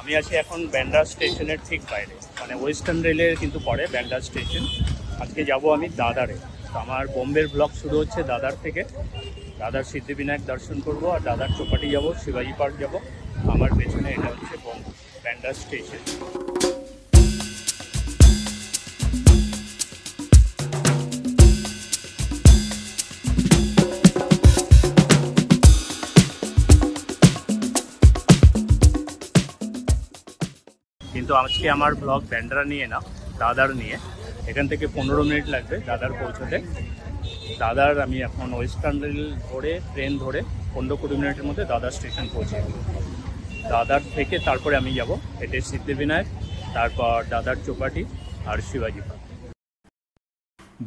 আমি আছি এখন ব্যান্ডা স্টেশনের ঠিক বাইরে, মানে ওয়েস্টার্ন রেলের কিন্তু পরে ব্যান্ডা স্টেশন। আজকে যাব আমি দাদারে। তো আমার বোম্বের ব্লগ শুরু হচ্ছে দাদার থেকে। দাদার সিদ্ধিবিনায়ক দর্শন করব, আর দাদার চৌপাটি যাব, শিবাজি পার্ক যাব। আমার পেছনে এটা হচ্ছে ব্যান্ডা স্টেশন। কিন্তু আজকে আমার ব্লগ ব্যান্ডারা নিয়ে না, দাদার নিয়ে। এখান থেকে 15 মিনিট লাগবে দাদার পৌঁছতে। দাদার আমি এখন ওয়েস্টার্ন রেল ধরে, ট্রেন ধরে 15-20 মিনিটের মধ্যে দাদার স্টেশন পৌঁছে। দাদার থেকে তারপরে আমি যাব হেঁটে সিদ্ধিবিনায়ক, তারপর দাদার চৌপাটি আর শিবাজি পার্ক।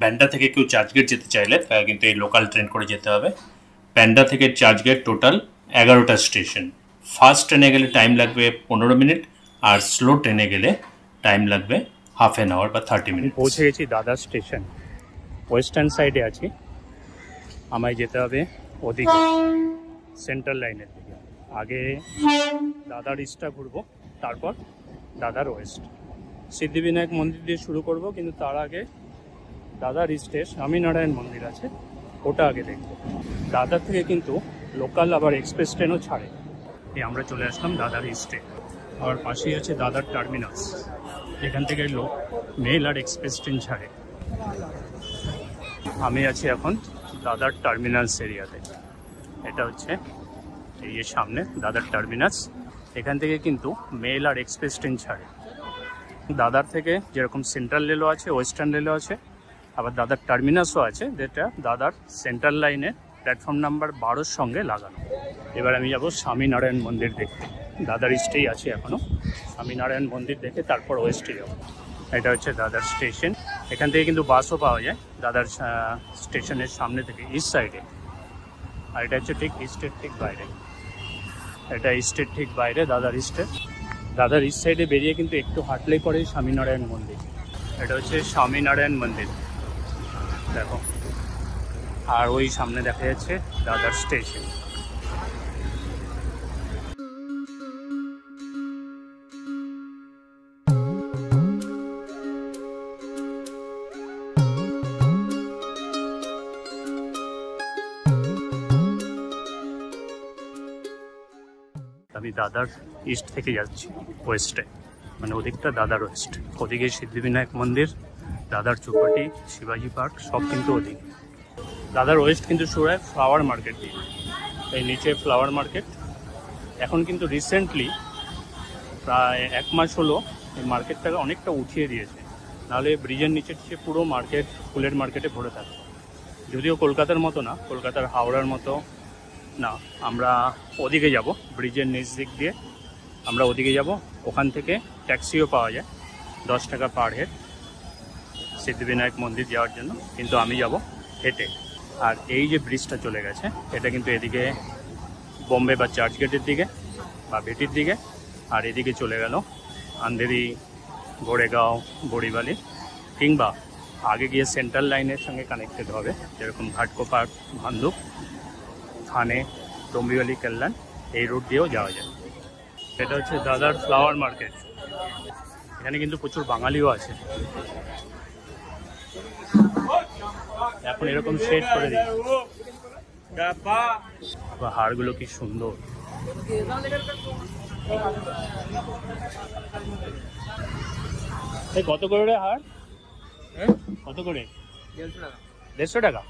ব্যান্ডা থেকে কেউ চার্চগেট যেতে চাইলে তারা কিন্তু এই লোকাল ট্রেন করে যেতে হবে। ব্যান্ডা থেকে চার্চগেট টোটাল 11টা স্টেশন। ফার্স্ট ট্রেনে গেলে টাইম লাগবে 15 মিনিট, আর স্লো ট্রেনে গেলে টাইম লাগবে হাফ অ্যান আওয়ার বা 30 মিনিট। পৌঁছে গেছি দাদার স্টেশন। ওয়েস্টার্ন সাইডে আছি, আমায় যেতে হবে ওদিকে সেন্ট্রাল লাইনের দিকে। আগে দাদার ইস্টটা ঘুরবো, তারপর দাদার ওয়েস্ট। সিদ্ধিবিনায়ক মন্দির দিয়ে শুরু করব, কিন্তু তার আগে দাদার ইস্টে স্বামীনারায়ণ মন্দির আছে, ওটা আগে দেখবো। দাদার থেকে কিন্তু লোকাল আবার এক্সপ্রেস ট্রেনও ছাড়ে। আমরা চলে আসলাম দাদার ইস্টে। আর পাশেই আছে দাদার টার্মিনাস, এখান থেকে মেল আর এক্সপ্রেস ট্রেন ছাড়ে। আমি আছি এখন দাদার টার্মিনাস এরিয়াতে। এটা হচ্ছে এই যে সামনে দাদার টার্মিনাস। এখান থেকে কিন্তু মেল আর এক্সপ্রেস ট্রেন ছাড়ে। দাদার থেকে যেরকম সেন্ট্রাল রেলও আছে, ওয়েস্টার্ন রেলও আছে, আবার দাদার টার্মিনাসও আছে, যেটা দাদার সেন্ট্রাল লাইনে প্ল্যাটফর্ম নাম্বার 12-র সঙ্গে লাগানো। এবার আমি যাব স্বামীনারায়ণ মন্দির দেখতে। দাদার ইস্টেই আছে এখনও। স্বামীনারায়ণ মন্দির দেখে তারপর ওয়েস্টে যাব। এটা হচ্ছে দাদার স্টেশন। এখান থেকে কিন্তু বাসও পাওয়া যায় দাদার স্টেশনের সামনে থেকে, ইস্ট সাইডে। আর এটা হচ্ছে ঠিক ইস্টের ঠিক বাইরে। এটা ইস্টের ঠিক বাইরে দাদার ইস্টের। দাদার ইস্ট সাইডে বেরিয়ে কিন্তু একটু হাঁটলেই পরে স্বামীনারায়ণ মন্দির। এটা হচ্ছে স্বামীনারায়ণ মন্দির, দেখো। আর ওই সামনে দেখা যাচ্ছে দাদার স্টেশন। আমি দাদার ইস্ট থেকে যাচ্ছি ওয়েস্টে, মানে ওদিকটা দাদার ওয়েস্ট। ওদিকে সিদ্ধিবিনায়ক মন্দির, দাদার চৌপাটি, শিবাজি পার্ক, সব কিন্তু ওদিকে। দাদার ওয়েস্ট কিন্তু শুরু হয় ফ্লাওয়ার মার্কেট দিয়ে। এই নিচে ফ্লাওয়ার মার্কেট। এখন কিন্তু রিসেন্টলি প্রায় 1 মাস হলো এই মার্কেটটাকে অনেকটা উঠিয়ে দিয়েছে, নাহলে ব্রিজের নিচের সে পুরো মার্কেট ফুলের মার্কেটে ভরে থাকে। যদিও কলকাতার মতো না, কলকাতার হাওড়ার মতো না। আমরা ওদিকে যাব, ব্রিজের নিচ দিক দিয়ে আমরা ওদিকে যাব। ওখান থেকে ট্যাক্সিও পাওয়া যায়, 10 টাকা পার হেড সিদ্ধিবিনায়ক মন্দির যাওয়ার জন্য। কিন্তু আমি যাব হেঁটে। আর এই যে ব্রিজটা চলে গেছে, এটা কিন্তু এদিকে বোম্বে বা চার্চগেটের দিকে বা ভিটির দিকে, আর এদিকে চলে গেল আন্ধেরি, গোড়েগাঁও, বড়িবালি, কিংবা আগে গিয়ে সেন্ট্রাল লাইনের সঙ্গে কানেক্টেড হবে, যেরকম ঘাটকোপার, ভান্দুক, থানে, ডোম্বিওয়ালি, কল্যাণ, এই রুট দিয়েও যাওয়া যায়। এটা হচ্ছে দাদার ফ্লাওয়ার মার্কেট। এখানে কিন্তু প্রচুর বাঙালিও আছে। এখন এরকম সেট করে দিই। হারগুলো কি সুন্দর। কত করে রে হার? কত করে? 150 টাকা।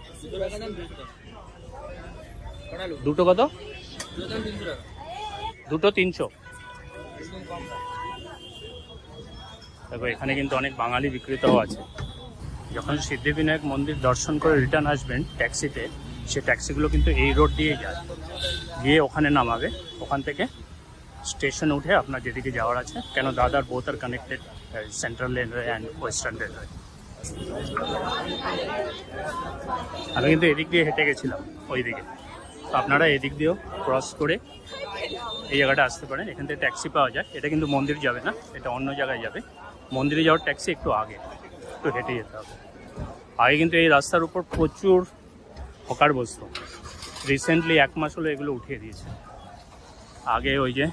দুটো কত? দুটো 300। দেখো এখানে কিন্তু অনেক বাঙালি বিক্রেতাও আছে। যখন সিদ্ধিবিনায়ক মন্দির দর্শন করে রিটার্ন আসবেন ট্যাক্সিতে, সে ট্যাক্সিগুলো কিন্তু এই রোড দিয়ে যায়, গিয়ে ওখানে নামাবে। ওখান থেকে স্টেশন উঠে আপনার যেদিকে যাওয়ার আছে, কেন দাদার both are connected, central railway and western railway. আমি কিন্তু এদিক দিয়ে হেঁটে গেছিলাম ওই দিকে। তো আপনারা এদিক দিয়েও ক্রস করে এই জায়গাটা আসতে পারেন। এখান থেকে ট্যাক্সি পাওয়া যায়। এটা কিন্তু মন্দির যাবে না, এটা অন্য জায়গায় যাবে। মন্দিরে যাওয়ার ট্যাক্সি একটু আগে, একটু হেঁটে যেতে হবে। আগে কিন্তু এই রাস্তার উপর প্রচুর হকার বসতো। রিসেন্টলি 1 মাস হলো এগুলো উঠিয়ে দিয়েছে। আগে ওই যে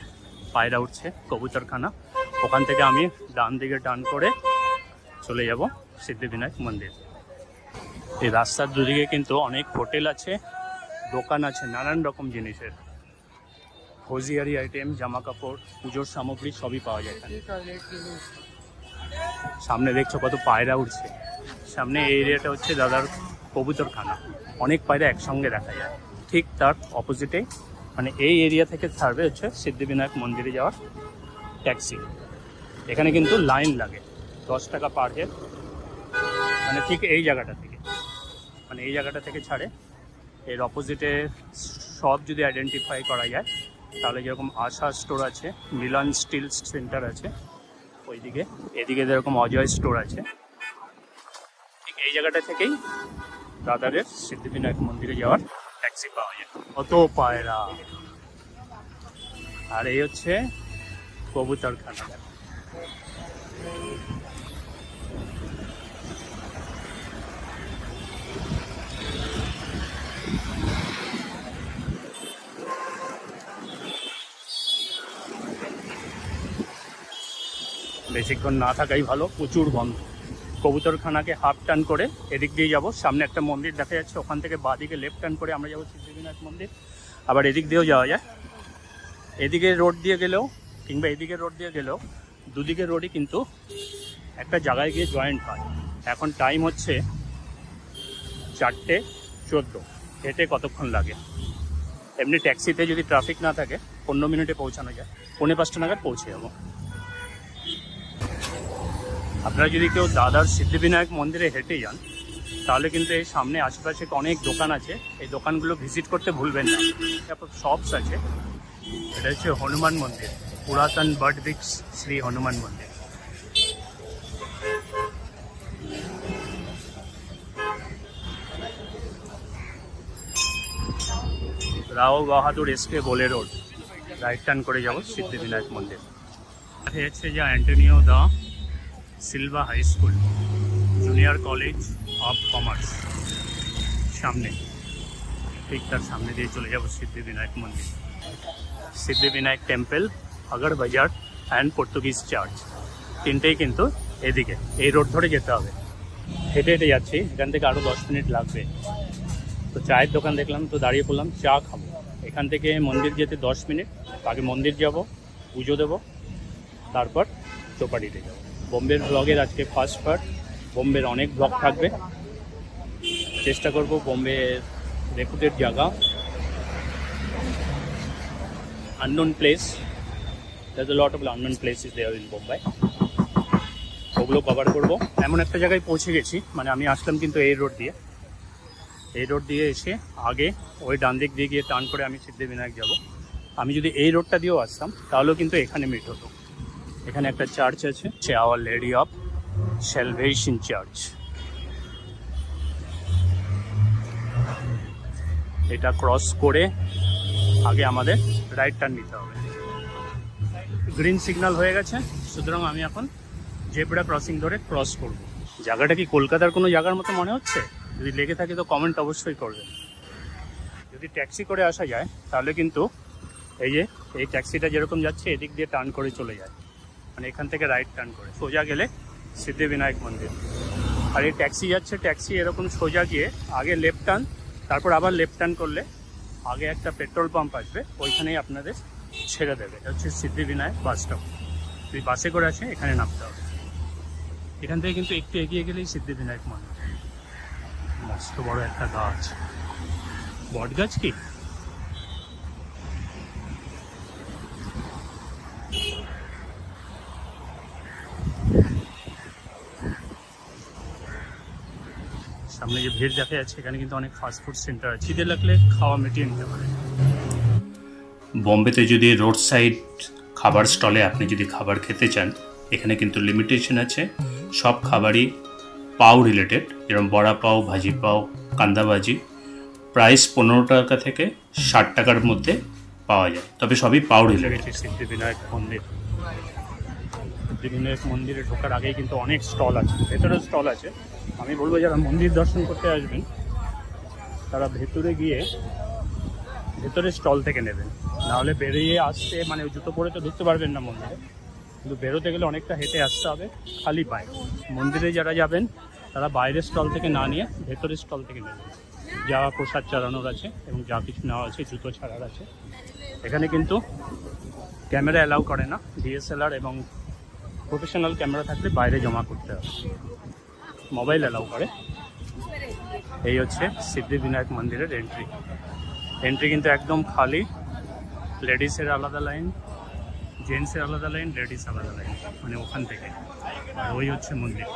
পায়রা উঠছে, কবুতরখানা। ওখান থেকে আমি ডান দিকে টার্ন করে চলে যাব সিদ্ধিবিনায়ক মন্দির। এই রাস্তার দুদিকে কিন্তু অনেক হোটেল আছে, দোকান আছে, নানান রকম জিনিসের হোজিয়ারি আইটেম, জামা কাপড়, পুজোর সামগ্রী সবই পাওয়া যায় এখানে। সামনে দেখছো কত পায়রা উঠছে। সামনে এই এরিয়াটা হচ্ছে দাদার কবুতরখানা, অনেক পায়রা একসঙ্গে দেখা যায়। ঠিক তার অপোজিটে মানে এই এরিয়া থেকে ছাড়বে হচ্ছে সিদ্ধিবিনায়ক মন্দিরে যাওয়ার ট্যাক্সি। এখানে কিন্তু লাইন লাগে 10 টাকা পার হেড, মানে ঠিক এই জায়গাটা থেকে, মানে এই জায়গাটা থেকে ছাড়ে। এর অপোজিটে সব যদি আইডেন্টিফাই করা যায় তাহলে যেরকম আশা স্টোর আছে, মিলন স্টিল সেন্টার আছে ওইদিকে, এদিকে যেরকম অজয় স্টোর আছে, ঠিক এই জায়গাটা থেকেই দাদারের সিদ্ধিবিনায়ক মন্দিরে যাওয়ার ট্যাক্সি পাওয়া যায়। কত পায়রা, আর এই হচ্ছে কবুতরখানা। বেশিক্ষণ না থাকাই ভালো, প্রচুর বন্ধ। কবুতরখানাকে হাফ টার্ন করে এদিক দিয়ে যাব, সামনে একটা মন্দির দেখা যাচ্ছে, ওখান থেকে বাঁদিকে লেফট টার্ন করে আমরা যাবো সিদ্ধিবিনায়ক মন্দির। আবার এদিক দিয়েও যাওয়া যায়, এদিকে রোড দিয়ে গেলেও কিংবা এদিকে রোড দিয়ে গেলেও দুদিকে রোডই কিন্তু একটা জায়গায় গিয়ে জয়েন্ট হয়। এখন টাইম হচ্ছে 4:14, হেঁটে কতক্ষণ লাগে? এমনি ট্যাক্সিতে যদি ট্রাফিক না থাকে 15 মিনিটে পৌঁছানো যায়, 4:45 নাগাদ পৌঁছে যাবো। আপনারা যদি কেউ দাদার সিদ্ধিবিনায়ক মন্দিরে হেঁটে যান তাহলে কিন্তু এই সামনে আশেপাশে অনেক দোকান আছে, এই দোকানগুলো ভিজিট করতে ভুলবেন না। তারপর শপস আছে। এটা হচ্ছে হনুমান মন্দির, পুরাতন বার্ড বৃক্ষ শ্রী হনুমান মন্দির। Rao Bahadur SK Bole road, right turn করে যাব সিদ্ধিবিনায়ক মন্দির। হচ্ছে যে Antonio da Silva high school, junior college of commerce সামনে, ঠিক তার সামনে দিয়ে চলে যাব সিদ্ধিবিনায়ক মন্দির। সিদ্ধিবিনায়ক টেম্পল, আগর বাজার অ্যান্ড পর্তুগিজ চার্চ, তিনটেই কিন্তু এদিকে এই রোড ধরে যেতে হবে। হেঁটে হেঁটে যাচ্ছি, এখান থেকে আরও 10 মিনিট লাগবে। তো চায়ের দোকান দেখলাম, তো দাঁড়িয়ে পড়লাম, চা খাবো। এখান থেকে মন্দির যেতে 10 মিনিট, আগে মন্দির যাব, পুজো দেবো, তারপর চৌপাটিতে যাব। বোম্বের ব্লগের আজকে ফার্স্ট পার্ট। বোম্বের অনেক ব্লগ থাকবে, চেষ্টা করব বোম্বের রেপুটেড জায়গা, unknown place, there's a lot of unknown places there in Bombay, ওগুলো কভার করব। এমন একটা জায়গায় পৌঁছে গেছি, মানে আমি আসলাম কিন্তু এই রোড দিয়ে এসে আগে ওই ডান দিক দিয়ে গিয়ে টার্ন করে আমি সিদ্ধিবিনায়ক যাব। আমি যদি এই রোডটা দিয়েও আসতাম তাহলেও কিন্তু এখানে মিট হতো। এখানে একটা চার্চ আছে, Our Lady of Salvation church. এটা ক্রস করে আগে আমাদের রাইট টার্ন নিতে হবে। গ্রিন সিগন্যাল হয়ে গেছে, সুতরাং আমি এখন জেব্রা ক্রসিং ধরে ক্রস করব। জায়গাটা কি কলকাতার কোনো জায়গার মতো মনে হচ্ছে? যদি লেগে থাকে তো কমেন্ট অবশ্যই করবেন। যদি ট্যাক্সি করে আসা যায় তাহলে কিন্তু এই যে এই ট্যাক্সিটা যেরকম যাচ্ছে এদিক দিয়ে টার্ন করে চলে যায়, মানে এখান থেকে রাইট টার্ন করে সোজা গেলে সিদ্ধিবিনায়ক মন্দির। আর এই ট্যাক্সি যাচ্ছে, ট্যাক্সি এরকম সোজা গিয়ে আগে লেফট টার্ন, তারপর আবার লেফট টার্ন করলে আগে একটা পেট্রোল পাম্প আসবে, ওইখানেই আপনাদের ছেড়ে দেবে। এটা হচ্ছে সিদ্ধিবিনায়ক বাস স্টপ। যদি বাসে করে আসে এখানে নামতে হবে। এখান থেকে কিন্তু একটু এগিয়ে গেলেই সিদ্ধিবিনায়ক মন্দির। মস্ত বড় একটা গাছ, বট গাছ কি? সামনে যে ভিড় দেখা যাচ্ছে, এখানে কিন্তু অনেক ফাস্টফুড সেন্টার আছে, খিদে লাগলে খাওয়া মিটিয়ে নিতে পারে। বোম্বেতে যদি রোড সাইড খাবার স্টলে আপনি যদি খাবার খেতে চান, এখানে কিন্তু লিমিটেশন আছে। সব খাবারই পাও রিলেটেড, যেরকম বড়া পাও, ভাজি পাও, কান্দা ভাজি, প্রাইস 15 টাকা থেকে 60 টাকার মধ্যে পাওয়া যায়, তবে সবই পাও রিলেটেড। সিদ্ধিবিনায়ক মন্দির, সিদ্ধিবিনায়ক মন্দিরে ঢোকার আগেই কিন্তু অনেক স্টল আছে, ভেতরে স্টল আছে। আমি বলবো যারা মন্দির দর্শন করতে আসবেন তারা ভেতরে গিয়ে ভেতরে স্টল থেকে নেবেন। নাহলে বেরিয়ে আসতে মানে জুতো পরে তো ঢুকতে পারবেন না মন্দিরে, কিন্তু বেরোতে গেলে অনেকটা হেঁটে আসতে হবে খালি পায়ে। মন্দিরে যারা যাবেন তারা বাইরের স্টল থেকে না নিয়ে ভেতরের স্টল থেকে নেবেন, যা প্রসাদ চালানোর আছে এবং যা কিছু নেওয়া আছে, জুতো ছাড়ার আছে। এখানে কিন্তু ক্যামেরা অ্যালাউ করে না, ডিএসএলআর এবং প্রফেশনাল ক্যামেরা থাকলে বাইরে জমা করতে হবে, মোবাইল অ্যালাউ করে। এই হচ্ছে সিদ্ধিবিনায়ক মন্দিরের এন্ট্রি কিন্তু একদম খালি, লেডিসের আলাদা লাইন, জেন্টসের আলাদা লাইন, লেডিস আলাদা লাইন, মানে ওখান থেকে। আর ওই হচ্ছে মন্দির।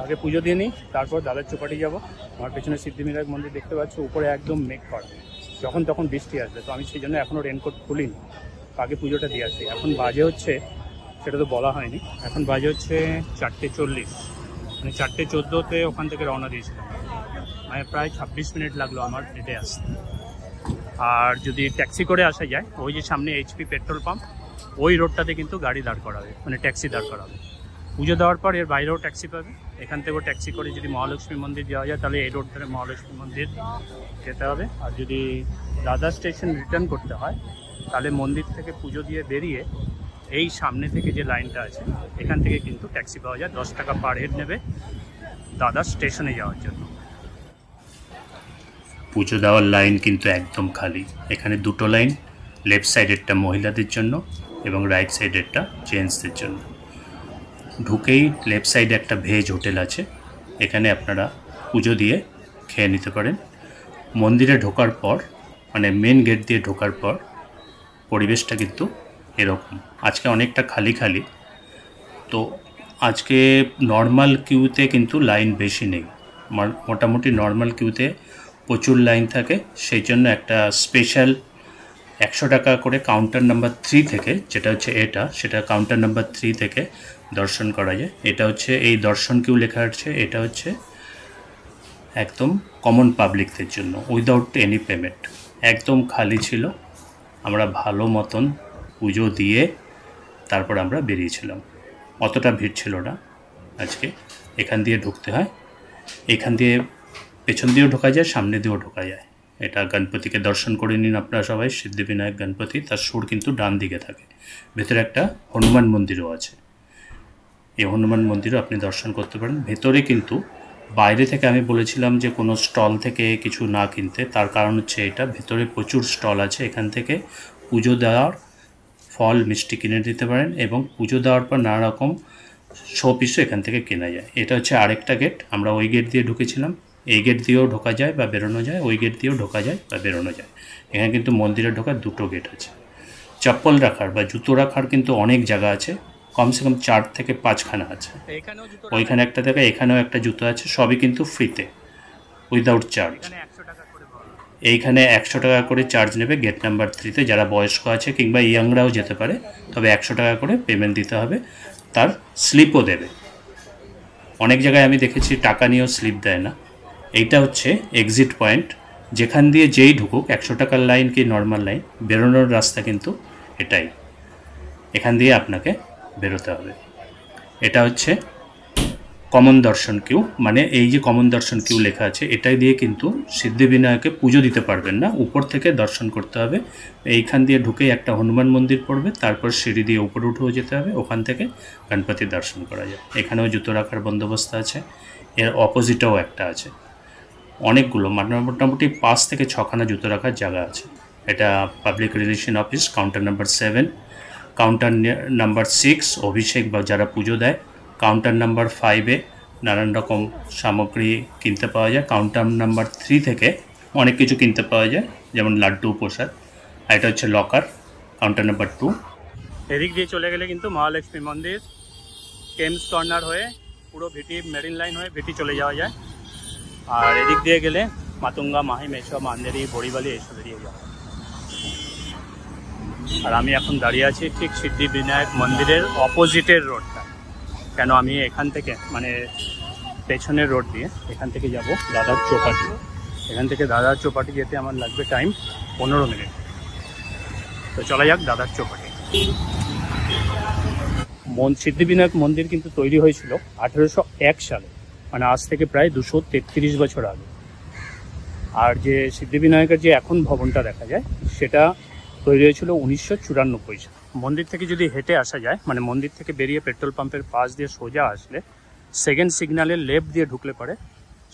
আগে পুজো দিয়ে নিই, তারপর দাদার চৌপাটি যাবো। আমার পেছনে সিদ্ধিবিনায়ক মন্দির দেখতে পাচ্ছ, উপরে একদম মেঘ করা, যখন তখন বৃষ্টি আসবে। তো আমি সেই জন্য এখনও রেনকোট খুলিনি, আগে পুজোটা দিয়ে আসি। এখন বাজে হচ্ছে, সেটা তো বলা হয়নি, এখন বাজে হচ্ছে 4:40, মানে 4:14 ওখান থেকে রওনা দিয়েছিলাম। মানে প্রায় 26 মিনিট লাগলো আমার হেঁটে আসতে। আর যদি ট্যাক্সি করে আসা যায়, ওই যে সামনে এইচপি পেট্রোল পাম্প, ওই রোডটাতে কিন্তু গাড়ি দাঁড় করাবে, মানে ট্যাক্সি দাঁড় করাবে। পুজো দেওয়ার পর এর বাইরেও ট্যাক্সি পাবে। এখান থেকেও ট্যাক্সি করে যদি মহালক্ষ্মী মন্দির যাওয়া যায়, তাহলে এই রোড ধরে মহালক্ষ্মী মন্দির যেতে হবে। আর যদি দাদা স্টেশন রিটার্ন করতে হয়, তাহলে মন্দির থেকে পুজো দিয়ে বেরিয়ে এই সামনে থেকে যে লাইনটা আছে, এখান থেকে কিন্তু ট্যাক্সি পাওয়া যায়। 10 টাকা পার হেড নেবে দাদা স্টেশনে যাওয়ার জন্য। পুজো দেওয়ার লাইন কিন্তু একদম খালি। এখানে দুটো লাইন, লেফট সাইডেরটা মহিলাদের জন্য এবং রাইট সাইডেরটা জেন্টসদের জন্য। ঢুকেই লেফট সাইডে একটা ভেজ হোটেল আছে, এখানে আপনারা পুজো দিয়ে খেয়ে নিতে পারেন। মন্দিরে ঢোকার পর, মানে মেন গেট দিয়ে ঢোকার পর পরিবেশটা কিন্তু এরকম। আজকে অনেকটা খালি খালি, তো আজকে নর্মাল কিউতে কিন্তু লাইন বেশি নেই, মোটামুটি নর্মাল কিউতে প্রচুর লাইন থাকে। সেই জন্য একটা স্পেশাল 100 টাকা করে কাউন্টার নাম্বার 3 থেকে, যেটা হচ্ছে এটা, সেটা কাউন্টার নাম্বার 3 থেকে দর্শন করা যায়। এটা হচ্ছে এই দর্শন কিউ লেখা আছে, এটা হচ্ছে একদম কমন পাবলিকদের জন্য, উইদাউট এনি পেমেন্ট। একদম খালি ছিল, আমরা ভালো মতন পুজো দিয়ে তারপর আমরা বেরিয়েছিলাম। অতটা ভিড় ছিল না আজকে। এখান দিয়ে ঢুকতে হয়, এখান দিয়ে পেছন দিয়েও ঢোকা যায়, সামনে দিয়েও ঢোকা যায়। এটা গণপতিকে দর্শন করে নিন আপনারা সবাই, সিদ্ধিবিনায়ক গণপতি। তার সুর কিন্তু ডান দিকে থাকে। ভেতরে একটা হনুমান মন্দিরও আছে, এই হনুমান মন্দিরও আপনি দর্শন করতে পারেন। ভেতরে কিন্তু বাইরে থেকে আমি বলেছিলাম যে কোনো স্টল থেকে কিছু না কিনতে, তার কারণ হচ্ছে এটা ভেতরে প্রচুর স্টল আছে। এখান থেকে পুজো দেওয়ার ফল মিষ্টি কিনে দিতে পারেন এবং পুজো দেওয়ার পর নানা রকম শো পিসও এখান থেকে কেনা যায়। এটা হচ্ছে আরেকটা গেট, আমরা ওই গেট দিয়ে ঢুকেছিলাম। এই গেট দিয়েও ঢোকা যায় বা বেরোনো যায়, ওই গেট দিয়েও ঢোকা যায় বা বেরোনো যায়। এখানে কিন্তু মন্দিরে ঢোকার দুটো গেট আছে। চপ্পল রাখার বা জুতো রাখার কিন্তু অনেক জায়গা আছে, কমসে কম 4 থেকে 5খানা আছে। ওইখানে একটা থেকে, এখানেও একটা জুতো আছে, সবই কিন্তু ফ্রিতে, উইদাউট চার্জ। এইখানে 100 টাকা করে চার্জ নেবে গেট নাম্বার 3-তে। যারা বয়স্ক আছে কিংবা ইয়াংরাও যেতে পারে, তবে 100 টাকা করে পেমেন্ট দিতে হবে। তার স্লিপও দেবে। অনেক জায়গায় আমি দেখেছি টাকা নিয়েও স্লিপ দেয় না। এইটা হচ্ছে এক্সিট পয়েন্ট, যেখান দিয়ে যেই ঢুকুক, 100 টাকার লাইন কি নর্মাল লাইন, বেরোনোর রাস্তা কিন্তু এটাই। এখান দিয়ে আপনাকে বেরোতে হবে। এটা হচ্ছে কমন দর্শন কিউ, মানে এই যে কমন দর্শন কিউ লেখা আছে, এটাই দিয়ে কিন্তু সিদ্ধিবিনায়কে পুজো দিতে পারবেন না, উপর থেকে দর্শন করতে হবে। এইখান দিয়ে ঢুকেই একটা হনুমান মন্দির পড়বে, তারপর সিঁড়ি দিয়ে উপরে উঠেও যেতে হবে, ওখান থেকে গণপতির দর্শন করা যায়। এখানেও জুতো রাখার বন্দোবস্ত আছে, এর অপোজিটেও একটা আছে। অনেকগুলো, মানে মোটামুটি 5 থেকে 6খানা জুতো রাখার জায়গা আছে। এটা public relation office, counter number 7, counter number 6 অভিষেক বা যারা পুজো দেয়, কাউন্টার নাম্বার 5-এ নানান রকম সামগ্রী কিনতে পাওয়া যায়। কাউন্টার নাম্বার 3 থেকে অনেক কিছু কিনতে পাওয়া যায়, যেমন লাড্ডু, প্রসাদ। আর এটা হচ্ছে লকার, কাউন্টার নাম্বার 2। এদিক দিয়ে চলে গেলে কিন্তু মহালক্ষ্মী মন্দির, কেমস কর্নার হয়ে পুরো ভিটি মেরিন লাইন হয়ে ভিটি চলে যাওয়া যায়। আর এদিক দিয়ে গেলে মাতুঙ্গা, মাহিম, এসব আন্দেরি, বড়িবালি এইসব এরিয়ে যাওয়া। আর আমি এখন দাঁড়িয়ে আছি ঠিক সিদ্ধিবিনায়ক মন্দিরের অপোজিটের রোডটা। কেন আমি এখান থেকে, মানে পেছনের রোড দিয়ে এখান থেকে যাব দাদার চৌপাটি। এখান থেকে দাদার চৌপাটি যেতে আমার লাগবে টাইম 15 মিনিট। তো চলা যাক দাদার চৌপাটি। সিদ্ধিবিনায়ক মন্দির কিন্তু তৈরি হয়েছিল 1801 সালে। মানে আজ থেকে প্রায় 233 বছর আগে। আর যে সিদ্ধিবিনায়কের যে এখন ভবনটা দেখা যায় সেটা তৈরি হয়েছিল 1994 সালে। মন্দির থেকে যদি হেঁটে আসা যায়, মানে মন্দির থেকে বেরিয়ে পেট্রোল পাম্পের পাশ দিয়ে সোজা আসলে সেকেন্ড সিগন্যালের লেফট দিয়ে ঢুকলে পরে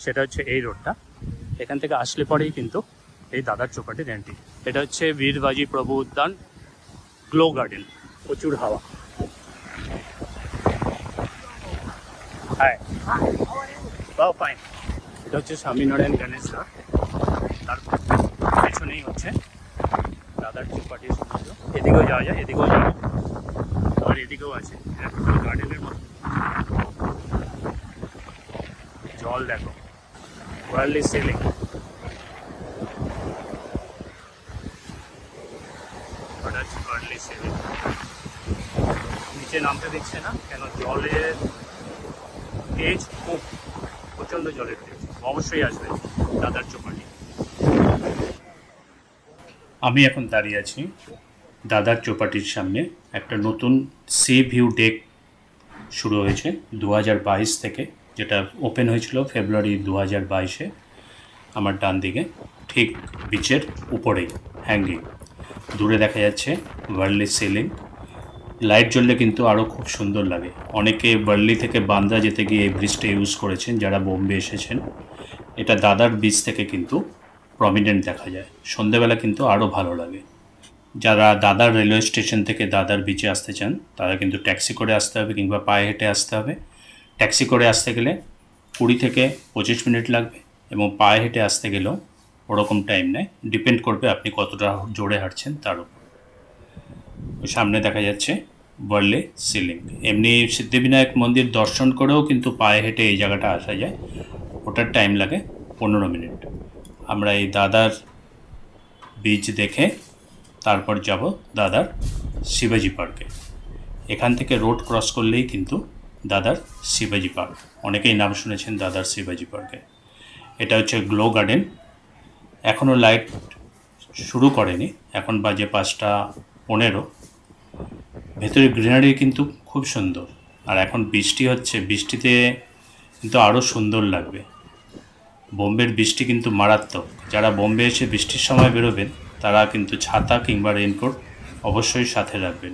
সেটা হচ্ছে এই রোডটা। এখান থেকে আসলে পরেই কিন্তু এই দাদার চৌপাটির এন্ট্রি। এটা হচ্ছে বীরবাজি প্রভু উদ্যান গ্লো গার্ডেন, প্রচুর হাওয়া। হ্যাঁ, বাও ফাইন। এটা হচ্ছে স্বামীনারায়ণ গণেশ ঘাট, তার পেছনেই হচ্ছে দাদার চৌপাটির সমুদ্র। এদিকেও যাওয়া যায়, এদিকেও যাওয়া, আর এদিকেও আছে গার্ডেনের মতো। জল দেখো, ওয়ার্ল্ড সিলিং। ওটা হচ্ছে ওয়ার্ল্ড সিলিং। নিচে নামতে দিচ্ছে না কেন, জলের তেজ খুব, প্রচণ্ড জলের তেজ। অবশ্যই আসবে দাদার চৌপাটি। আমি এখন দাঁড়িয়ে আছি দাদার চৌপাটির সামনে। একটা নতুন সি ভিউ ডেক শুরু হয়েছে 2022 থেকে, যেটা ওপেন হয়েছিল ফেব্রুয়ারি 2022-এ। আমার ডান দিকে ঠিক বিচের উপরেই হ্যাঙ্গিং, দূরে দেখা যাচ্ছে ওয়ার্লি সিলিং। লাইট জ্বললে কিন্তু আরও খুব সুন্দর লাগে। অনেকে ওয়ার্লি থেকে বান্দ্রা যেতে গিয়ে এই ব্রিজটা ইউজ করেছেন যারা বোম্বে এসেছেন। এটা দাদার বিচ থেকে কিন্তু প্রমিনেন্ট দেখা যায়। সন্ধ্যেবেলা কিন্তু আরও ভালো লাগে। যারা দাদার রেলওয়ে স্টেশন থেকে দাদার বিচে আসতে চান তারা কিন্তু ট্যাক্সি করে আসতে হবে কিংবা পায়ে হেঁটে আসতে হবে। ট্যাক্সি করে আসতে গেলে 20 থেকে 25 মিনিট লাগবে, এবং পায়ে হেঁটে আসতে গেলেও ওরকম টাইম নেয়, ডিপেন্ড করবে আপনি কতটা জোরে হাঁটছেন তার উপর। সামনে দেখা যাচ্ছে ওয়ার্লি সিলিং। এমনি সিদ্ধিবিনায়ক মন্দির দর্শন করেও কিন্তু পায়ে হেঁটে এই জায়গাটা আসা যায়, ওটার টাইম লাগে 15 মিনিট। আমরা এই দাদার বিচ দেখে তারপর যাব দাদার শিবাজি পার্কে। এখান থেকে রোড ক্রস করলেই কিন্তু দাদার শিবাজি পার্ক। অনেকেই নাম শুনেছেন দাদার শিবাজি পার্কে। এটা হচ্ছে গ্লো গার্ডেন। এখনও লাইট শুরু করেনি, এখন বাজে 5:15। ভেতরে গ্রিনারি কিন্তু খুব সুন্দর। আর এখন বৃষ্টি হচ্ছে, বৃষ্টিতে কিন্তু আরও সুন্দর লাগবে। বোম্বের বৃষ্টি কিন্তু মারাত্মক। যারা বোম্বে এসে বৃষ্টির সময় বেরোবেন তারা কিন্তু ছাতা কিংবা রেইনকোট অবশ্যই সাথে রাখবেন,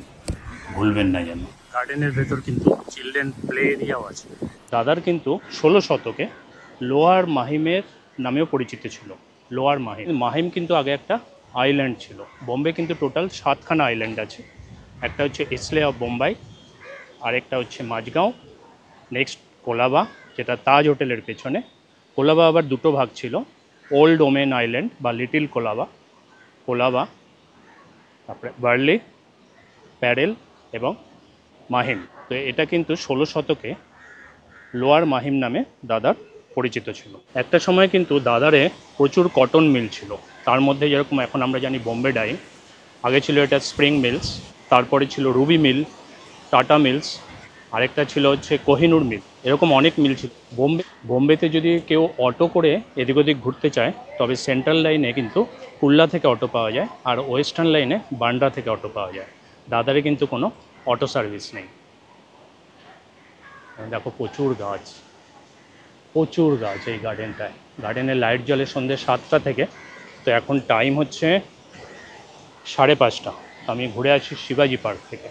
ভুলবেন না যেন। গার্ডেনের ভেতর কিন্তু চিলড্রেন প্লে এরিয়াও আছে। দাদার কিন্তু 16 শতকে লোয়ার মাহিমের নামেও পরিচিত ছিল। লোয়ার মাহিম, মাহিম কিন্তু আগে একটা আইল্যান্ড ছিল। বোম্বে কিন্তু টোটাল 7খানা আইল্যান্ড আছে। একটা হচ্ছে ইসলে অফ বোম্বাই, আরেকটা হচ্ছে মাঝগাঁও, নেক্সট কোলাবা যেটা তাজ হোটেলের পেছনে। কোলাবা আবার দুটো ভাগ ছিল, ওল্ড ওমেন আইল্যান্ড বা লিটিল কোলাবা, কোলাবা, তারপরে বার্লি, প্যাডেল এবং মাহিম। তো এটা কিন্তু 16 শতকে লোয়ার মাহিম নামে দাদার পরিচিত ছিল। একটা সময় কিন্তু দাদারে প্রচুর কটন মিল ছিল। তার মধ্যে যেরকম এখন আমরা জানি বোম্বে ডাই, আগে ছিল এটা স্প্রিং মিলস, তারপরে ছিল রুবি মিল, টাটা মিলস, আরেকটা ছিল হচ্ছে কোহিনুর মিল। এরকম অনেক মিল ছিল। বোম্বেতে যদি কেউ অটো করে এদিক ওদিক ঘুরতে চায় তবে সেন্ট্রাল লাইনে কিন্তু কুল্লা থেকে অটো পাওয়া যায়, আর ওয়েস্টার্ন লাইনে বান্দ্রা থেকে অটো পাওয়া যায়। দাদারে কিন্তু কোনো অটো সার্ভিস নেই। দেখো প্রচুর গাছ, প্রচুর গাছ এই গার্ডেনটায়। গার্ডেনে লাইট জ্বলে সন্ধ্যে 7টা থেকে। তো এখন টাইম হচ্ছে 5:30। আমি ঘুরে আসি শিবাজি পার্ক থেকে।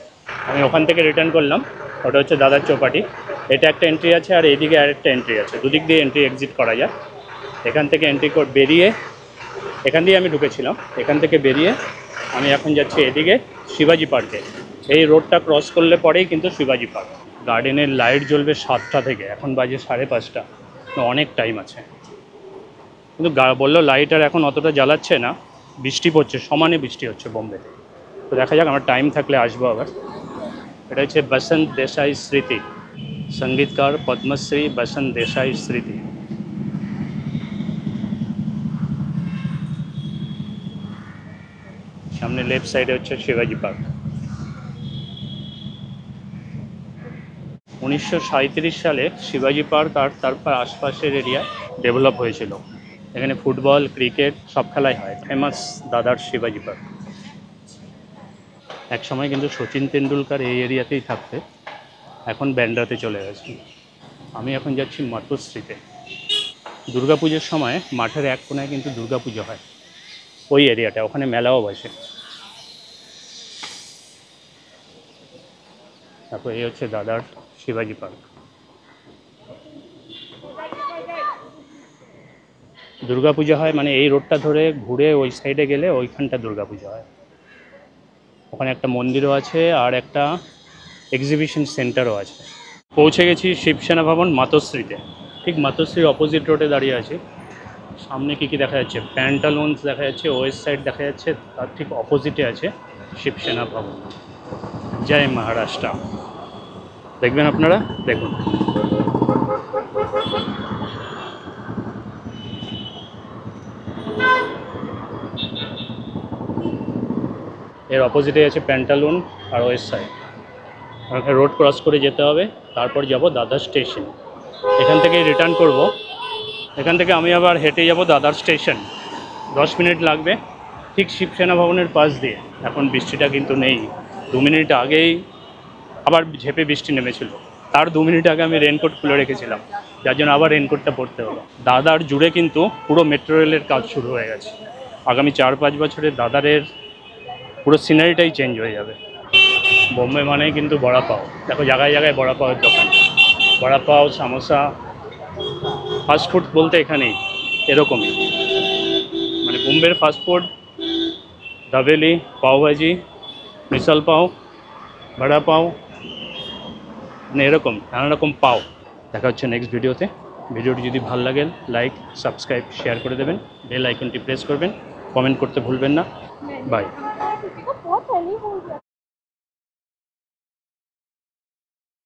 আমি ওখান থেকে রিটার্ন করলাম। ওটা হচ্ছে দাদার চৌপাটি। এটা একটা এন্ট্রি আছে আর এইদিকে আরেকটা এন্ট্রি আছে, দুদিক দিয়ে এন্ট্রি এক্সিট করা যায়। এখান থেকে এন্ট্রি করে বেরিয়ে, এখান দিয়ে আমি ঢুকেছিলাম, এখান থেকে বেরিয়ে আমি এখন যাচ্ছি এদিকে শিবাজি পার্কে। এই রোডটা ক্রস করলে পরেই কিন্তু শিবাজি পার্ক। গার্ডেনের লাইট জ্বলবে 7টা থেকে, এখন বাজে 5:30। অনেক টাইম আছে, কিন্তু বললো লাইট আর এখন অতটা জ্বালাচ্ছে না, বৃষ্টি পড়ছে, সমানে বৃষ্টি হচ্ছে বোম্বেতে। তো দেখা যাক, আমার টাইম থাকলে আসবো আবার। এটা হচ্ছে বসন্ত দেশাই স্মৃতি, সঙ্গীতকার পদ্মশ্রী বসন্ত দেশাই স্মৃতি। সামনে লেফট সাইডে হচ্ছে শিবাজি পার্ক। 1937 সালে শিবাজি পার্ক আর তারপর আশপাশের এরিয়া ডেভেলপ হয়েছিল। এখানে ফুটবল, ক্রিকেট সব খেলাই হয়। ফেমাস দাদার শিবাজি পার্ক। এক সময় কিন্তু সচিন তেন্ডুলকার এই এরিয়াতেই থাকতে, এখন ব্যান্ড্রাতে চলে গেছে। আমি এখন যাচ্ছি মাতোশ্রীতে। দুর্গাপুজোর সময় মাঠের এক কোণায় কিন্তু দুর্গাপুজো হয়, ওই এরিয়াটা, ওখানে মেলাও বসে। তারপর এই হচ্ছে দাদার শিবাজি পার্ক। দুর্গাপুজো হয় মানে এই রোডটা ধরে ঘুরে ওই সাইডে গেলে ওইখানটা দুর্গাপুজো হয়। ওখানে একটা মন্দিরও আছে আর একটা এক্সিবিশন সেন্টারও আছে। পৌঁছে গেছি শিবসেনা ভবন মাতোশ্রীতে। ঠিক মাতোশ্রীর অপোজিট রোডে দাঁড়িয়ে আছি। সামনে কী কী দেখা যাচ্ছে, প্যান্টালুন্স দেখা যাচ্ছে, ওয়েস্ট সাইড দেখা যাচ্ছে, তার ঠিক অপোজিটে আছে শিবসেনা ভবন। জয় মহারাষ্ট্র। দেখবেন আপনারা, দেখুন। এর অপোজিটে আছে প্যান্টালুন আর ওয়েস্ট সাইড। আমাকে রোড ক্রস করে যেতে হবে, তারপর যাব দাদার স্টেশন। এখান থেকে রিটার্ন করব। এখান থেকে আমি আবার হেঁটে যাব দাদার স্টেশন। 10 মিনিট লাগবে, ঠিক শিবসেনা ভবনের পাশ দিয়ে। এখন বৃষ্টিটা কিন্তু নেই। 2 মিনিট আগেই আবার ঝেঁপে বৃষ্টি নেমেছিল, তার 2 মিনিট আগে আমি রেনকোট খুলে রেখেছিলাম, যার জন্য আবার রেনকোটটা পরতে হলো। দাদার জুড়ে কিন্তু পুরো মেট্রো রেলের কাজ শুরু হয়ে গেছে। আগামী 4-5 বছরে দাদারের পুরো সিনারিটাই চেঞ্জ হয়ে যাবে। বোম্বে মানেই কিন্তু বড়া পাও। দেখো জায়গায় জায়গায় বড়া পাওয়ের দোকান, বড়া পাও, সামোসা, ফাস্টফুড বলতে এখানেই এরকমই। মানে বোম্বের ফাস্টফুড, দাবেলি, পাওভাজি, মিসাল পাও, বড়া পাও, মানে এরকম নানা রকম পাও। দেখা হচ্ছে নেক্সট ভিডিওতে। ভিডিওটি যদি ভালো লাগে লাইক, সাবস্ক্রাইব, শেয়ার করে দেবেন, বেল আইকনটি প্রেস করবেন, কমেন্ট করতে ভুলবেন না। বাই।